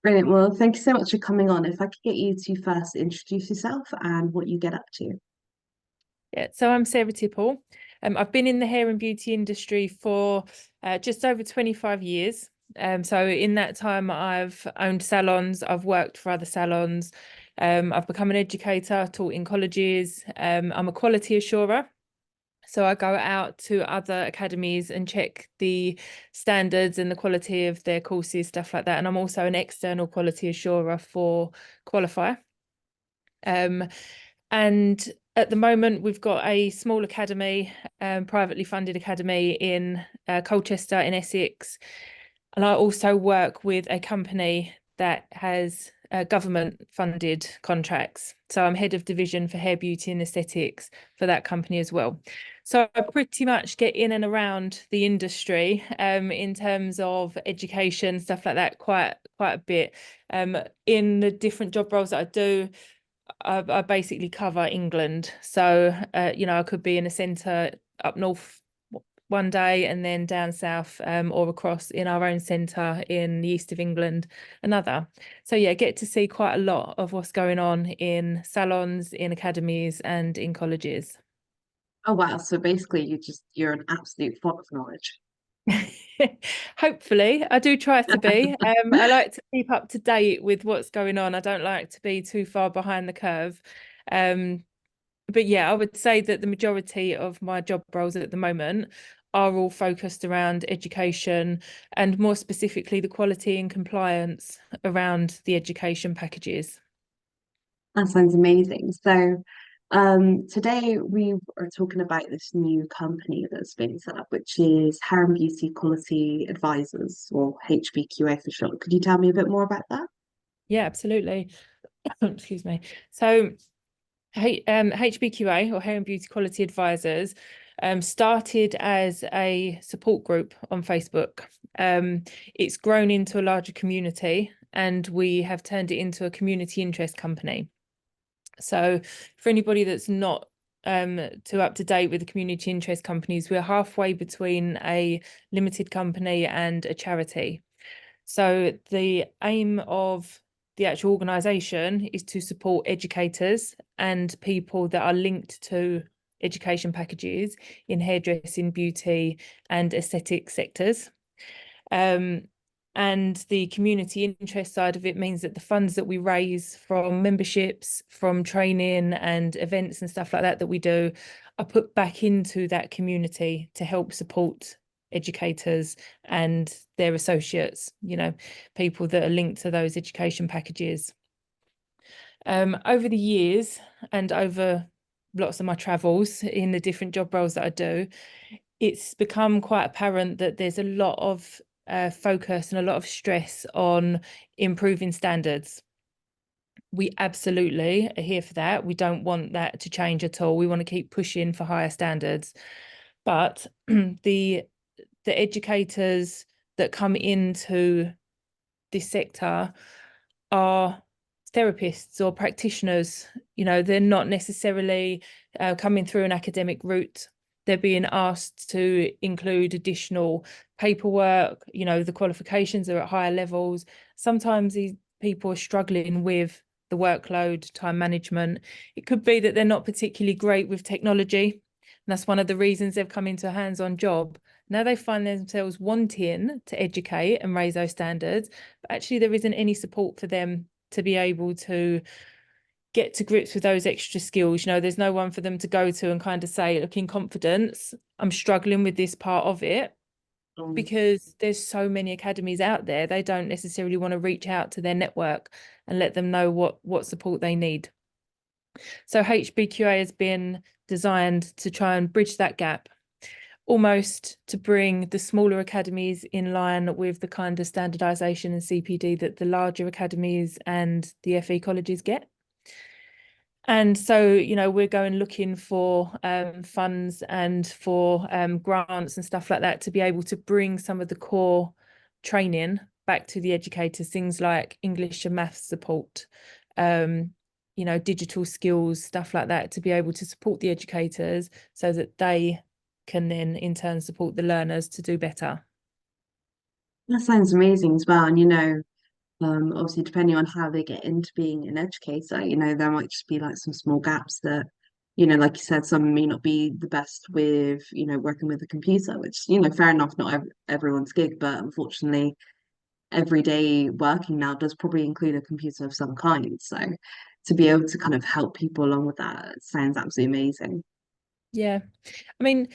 Brilliant. Well, thank you so much for coming on. If I could get you to first introduce yourself and what you get up to. Yeah, so I'm Sarah Tipple. I've been in the hair and beauty industry for just over 25 years. So in that time, I've owned salons, I've worked for other salons, I've become an educator, taught in colleges. I'm a quality assurer. So I go out to other academies and check the standards and the quality of their courses, stuff like that. And I'm also an external quality assurer for Qualify. And at the moment, we've got a small academy, privately funded academy in Colchester in Essex. And I also work with a company that has government funded contracts. So I'm head of division for hair, beauty and aesthetics for that company as well. So I pretty much get in and around the industry in terms of education, stuff like that, quite a bit. In the different job roles that I do, I basically cover England. So, I could be in a centre up north one day and then down south or across in our own centre in the east of England another. So, yeah, get to see quite a lot of what's going on in salons, in academies and in colleges. Oh wow. So basically you're an absolute font of knowledge. Hopefully, I do try to be. I like to keep up to date with what's going on. I don't like to be too far behind the curve. Um, but yeah, I would say that the majority of my job roles at the moment are all focused around education and more specifically the quality and compliance around the education packages. That sounds amazing. So today we are talking about this new company that's been set up, which is Hair and Beauty Quality Advisors, or HBQA for short. Could you tell me a bit more about that? Yeah, absolutely. Excuse me. So HBQA, or Hair and Beauty Quality Advisors, started as a support group on Facebook. It's grown into a larger community and we have turned it into a community interest company. So for anybody that's not too up to date with the community interest companies, we're halfway between a limited company and a charity. So the aim of the actual organisation is to support educators and people that are linked to education packages in hairdressing, beauty and aesthetic sectors. And the community interest side of it means that the funds that we raise from memberships, from training and events and stuff like that we do are put back into that community to help support educators and their associates, people that are linked to those education packages. Over the years and over lots of my travels in the different job roles that I do, it's become quite apparent that there's a lot of focus and a lot of stress on improving standards. We absolutely are here for that. We don't want that to change at all. We want to keep pushing for higher standards. But the educators that come into this sector are therapists or practitioners. They're not necessarily coming through an academic route. They're being asked to include additional paperwork. The qualifications are at higher levels. Sometimes these people are struggling with the workload, time management. It could be that they're not particularly great with technology. And that's one of the reasons they've come into a hands-on job. Now they find themselves wanting to educate and raise those standards, but actually there isn't any support for them to be able to get to grips with those extra skills. There's no one for them to go to and kind of say, look, in confidence, I'm struggling with this part of it, because there's so many academies out there. They don't necessarily want to reach out to their network and let them know what support they need. So HBQA has been designed to try and bridge that gap, almost to bring the smaller academies in line with the kind of standardisation and CPD that the larger academies and the FE colleges get. And so, we're going looking for funds and for grants and stuff like that to be able to bring some of the core training back to the educators, things like English and maths support, digital skills, stuff like that, to be able to support the educators so that they can then in turn support the learners to do better. That sounds amazing as well. And Obviously, depending on how they get into being an educator, there might just be like some small gaps that, like you said, some may not be the best with, working with a computer, which, fair enough, not everyone's gig, but unfortunately, everyday working now does probably include a computer of some kind. So to be able to kind of help people along with that sounds absolutely amazing. Yeah. I mean,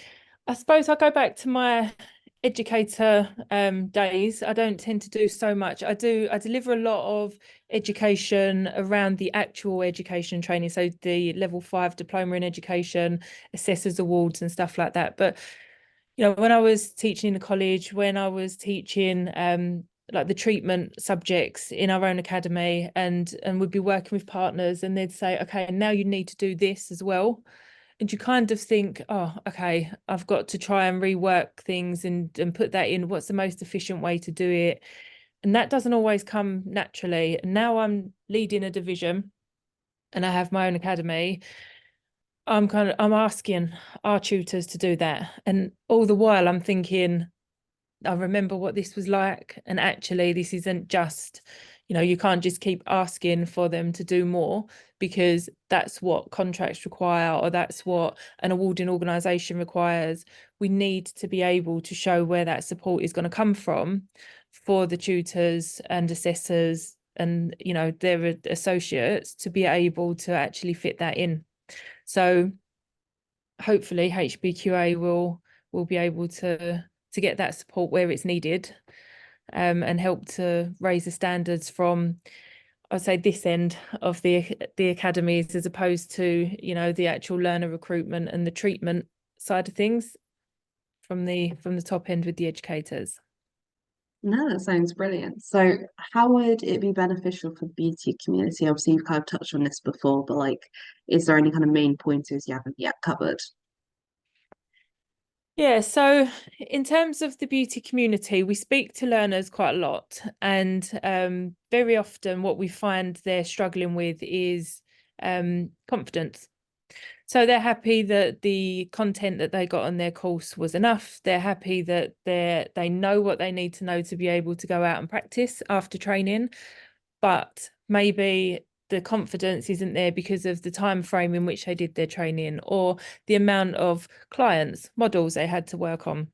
I suppose I'll go back to my educator days. I don't tend to do so much. I deliver a lot of education around the actual education training, so the level 5 diploma in education, assessors awards and stuff like that. But when I was teaching in the college, when I was teaching like the treatment subjects in our own academy, and we'd be working with partners, and they'd say, okay, now you need to do this as well. And you kind of think, oh, okay, I've got to try and rework things and put that in. What's the most efficient way to do it? And that doesn't always come naturally. And now I'm leading a division and I have my own academy. I'm asking our tutors to do that. And all the while I'm thinking, I remember what this was like. And actually, this isn't just, you can't just keep asking for them to do more, because that's what contracts require, or that's what an awarding organisation requires. We need to be able to show where that support is going to come from for the tutors and assessors and, their associates to be able to actually fit that in. So hopefully HBQA will be able to get that support where it's needed, and help to raise the standards from, I'd say, this end of the academies, as opposed to, the actual learner recruitment and the treatment side of things from the top end with the educators. No, that sounds brilliant. So, how would it be beneficial for beauty community? Obviously, you've kind of touched on this before, but like, is there any kind of main pointers you haven't yet covered? Yeah, so in terms of the beauty community, we speak to learners quite a lot, and very often what we find they're struggling with is confidence. So they're happy that the content that they got on their course was enough. They're happy that they know what they need to know to be able to go out and practice after training, but maybe the confidence isn't there because of the time frame in which they did their training, or the amount of clients, models they had to work on.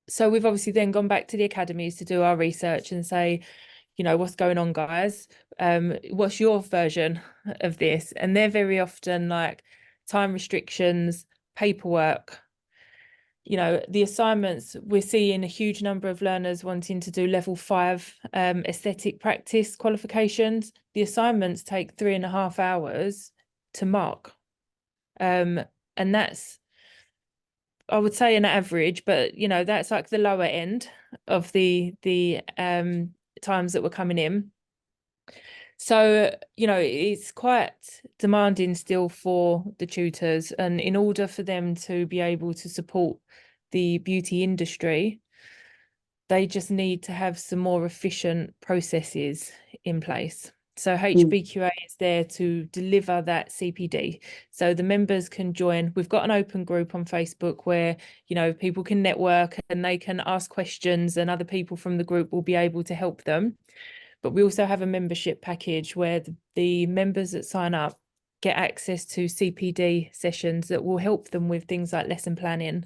So we've obviously then gone back to the academies to do our research and say, what's going on, guys? What's your version of this? And they're very often like time restrictions, paperwork. The assignments, we're seeing a huge number of learners wanting to do level 5 aesthetic practice qualifications. The assignments take 3.5 hours to mark. And that's, I would say, an average, but that's like the lower end of the times that were coming in. So, it's quite demanding still for the tutors. And in order for them to be able to support the beauty industry, they just need to have some more efficient processes in place. So Mm. HBQA is there to deliver that CPD. So the members can join. We've got an open group on Facebook where, people can network and they can ask questions, and other people from the group will be able to help them. But we also have a membership package where the members that sign up get access to CPD sessions that will help them with things like lesson planning.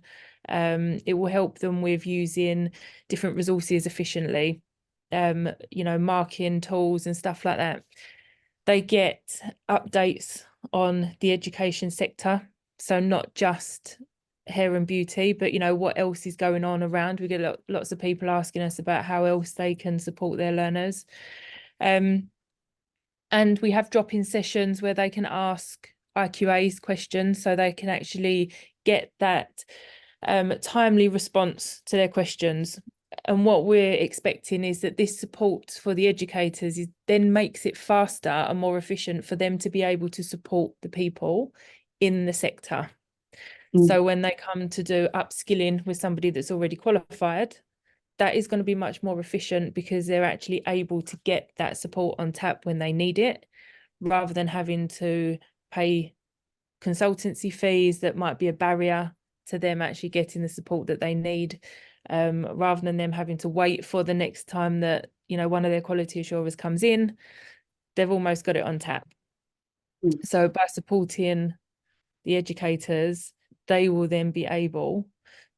It will help them with using different resources efficiently, marking tools and stuff like that. They get updates on the education sector, so not just hair and beauty, but what else is going on around. We get lots of people asking us about how else they can support their learners. And we have drop-in sessions where they can ask IQAs questions, so they can actually get that timely response to their questions. And what we're expecting is that this support for the educators then makes it faster and more efficient for them to be able to support the people in the sector. Mm. So when they come to do upskilling with somebody that's already qualified, that is going to be much more efficient, because they're actually able to get that support on tap when they need it, rather than having to pay consultancy fees that might be a barrier to them actually getting the support that they need, rather than them having to wait for the next time that one of their quality assurers comes in, they've almost got it on tap. Mm. So by supporting the educators, they will then be able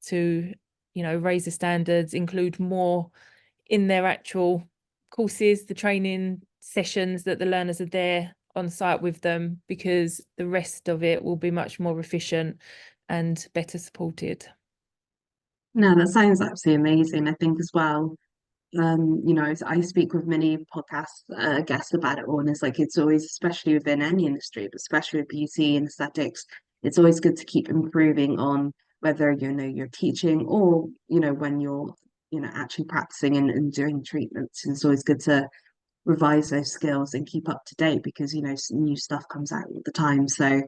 to, raise the standards, include more in their actual courses, the training sessions, that the learners are there on site with them, because the rest of it will be much more efficient and better supported. No, that sounds absolutely amazing. I think as well, I speak with many podcast guests about it all, and it's like it's always, especially within any industry, but especially with beauty and aesthetics, it's always good to keep improving on whether you're teaching or when you're actually practicing and doing treatments. It's always good to revise those skills and keep up to date because new stuff comes out all the time. So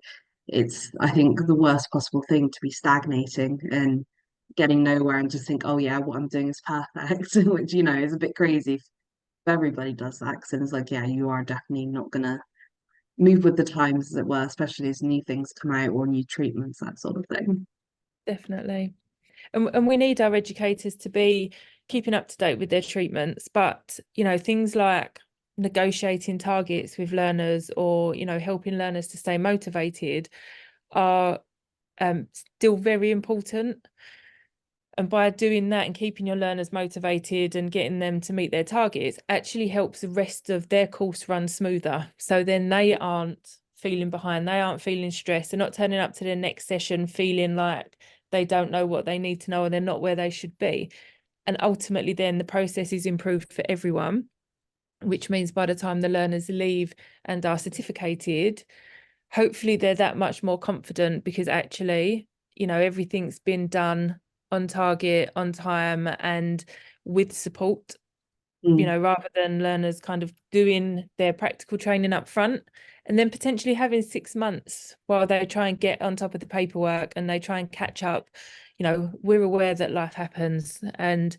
it's, I think, the worst possible thing to be stagnating and getting nowhere and just think, oh yeah, what I'm doing is perfect, which is a bit crazy if everybody does that. Because it's like, yeah, you are definitely not gonna move with the times, as it were, especially as new things come out or new treatments, that sort of thing. Definitely. And we need our educators to be keeping up to date with their treatments, but things like negotiating targets with learners, or helping learners to stay motivated, are still very important. And by doing that and keeping your learners motivated and getting them to meet their targets actually helps the rest of their course run smoother. So then they aren't feeling behind, they aren't feeling stressed, they're not turning up to their next session feeling like they don't know what they need to know, or they're not where they should be. And ultimately then the process is improved for everyone, which means by the time the learners leave and are certificated, hopefully they're that much more confident, because actually, everything's been done on target, on time, and with support, Mm. rather than learners kind of doing their practical training up front and then potentially having 6 months while they try and get on top of the paperwork and they try and catch up. We're aware that life happens and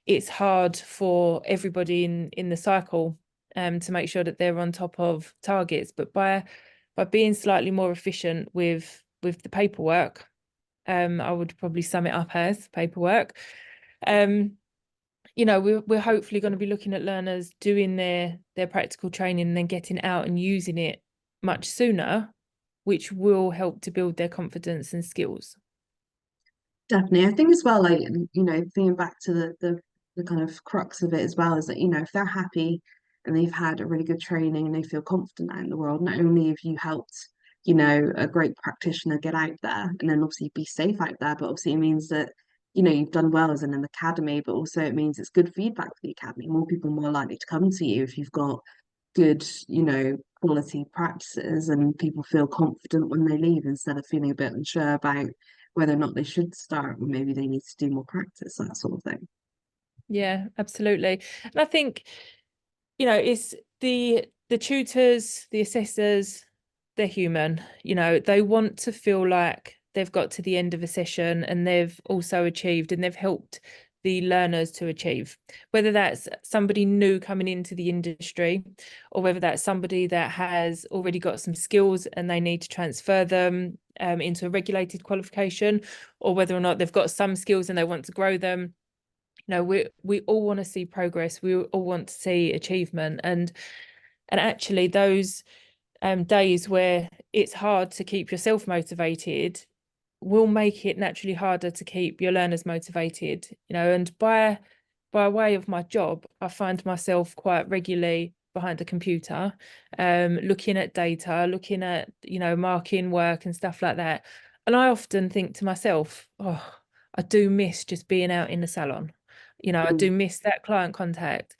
it's hard for everybody in the cycle to make sure that they're on top of targets. But by being slightly more efficient with the paperwork, I would probably sum it up as paperwork. We're hopefully going to be looking at learners doing their practical training and then getting out and using it much sooner, which will help to build their confidence and skills. Definitely. I think as well, like, thinking back to the kind of crux of it as well, is that, if they're happy and they've had a really good training and they feel confident out in the world, not only have you helped, a great practitioner get out there and then obviously be safe out there, but obviously it means that, you've done well as in an academy, but also it means it's good feedback for the academy. More people more likely to come to you if you've got good, quality practices, and people feel confident when they leave instead of feeling a bit unsure about whether or not they should start, or maybe they need to do more practice, that sort of thing. Yeah, absolutely. And I think, it's the tutors, the assessors, they're human. They want to feel like they've got to the end of a session and they've also achieved and they've helped the learners to achieve, whether that's somebody new coming into the industry or whether that's somebody that has already got some skills and they need to transfer them into a regulated qualification, or whether or not they've got some skills and they want to grow them. We all want to see progress, we all want to see achievement, and actually those days where it's hard to keep yourself motivated will make it naturally harder to keep your learners motivated. And by way of my job, I find myself quite regularly behind the computer, looking at data, looking at, marking work and stuff like that. And I often think to myself, oh, I do miss just being out in the salon. I Mm. do miss that client contact.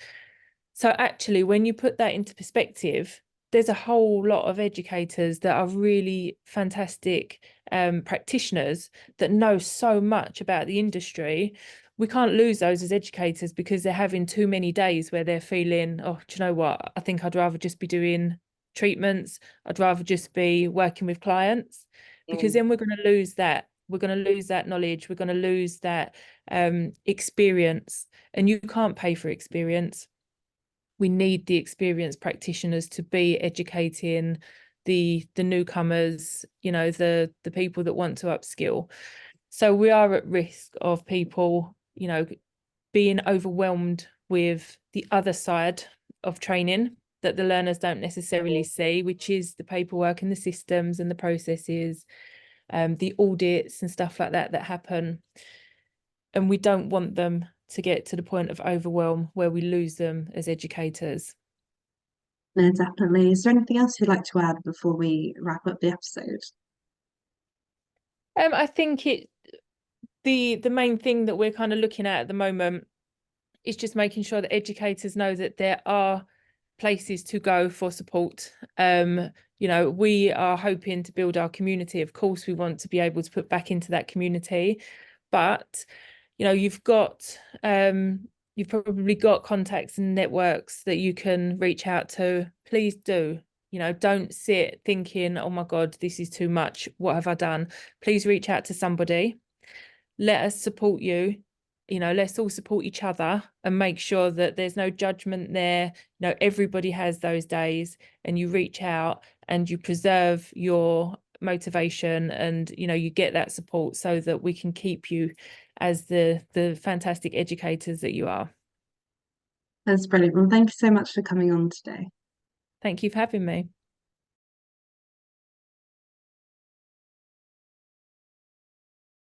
So actually, when you put that into perspective, there's a whole lot of educators that are really fantastic practitioners that know so much about the industry. We can't lose those as educators because they're having too many days where they're feeling, oh, do you know what? I think I'd rather just be doing treatments. I'd rather just be working with clients, because Mm. then we're going to lose that. We're going to lose that knowledge. We're going to lose that experience. And you can't pay for experience. We need the experienced practitioners to be educating the newcomers, the people that want to upskill. So we are at risk of people, being overwhelmed with the other side of training that the learners don't necessarily see, which is the paperwork and the systems and the processes, the audits and stuff like that that happen. And we don't want them to get to the point of overwhelm where we lose them as educators. No, definitely. Is there anything else you'd like to add before we wrap up the episode? I think the main thing that we're kind of looking at the moment is just making sure that educators know that there are places to go for support. We are hoping to build our community. Of course, we want to be able to put back into that community, but you've probably got contacts and networks that you can reach out to. Please do. Don't sit thinking, oh my God, this is too much. What have I done? Please reach out to somebody. Let us support you. Let's all support each other and make sure that there's no judgment there. Everybody has those days, and you reach out and you preserve your motivation, and you get that support so that we can keep you as the fantastic educators that you are. That's brilliant. Well, thank you so much for coming on today. Thank you for having me.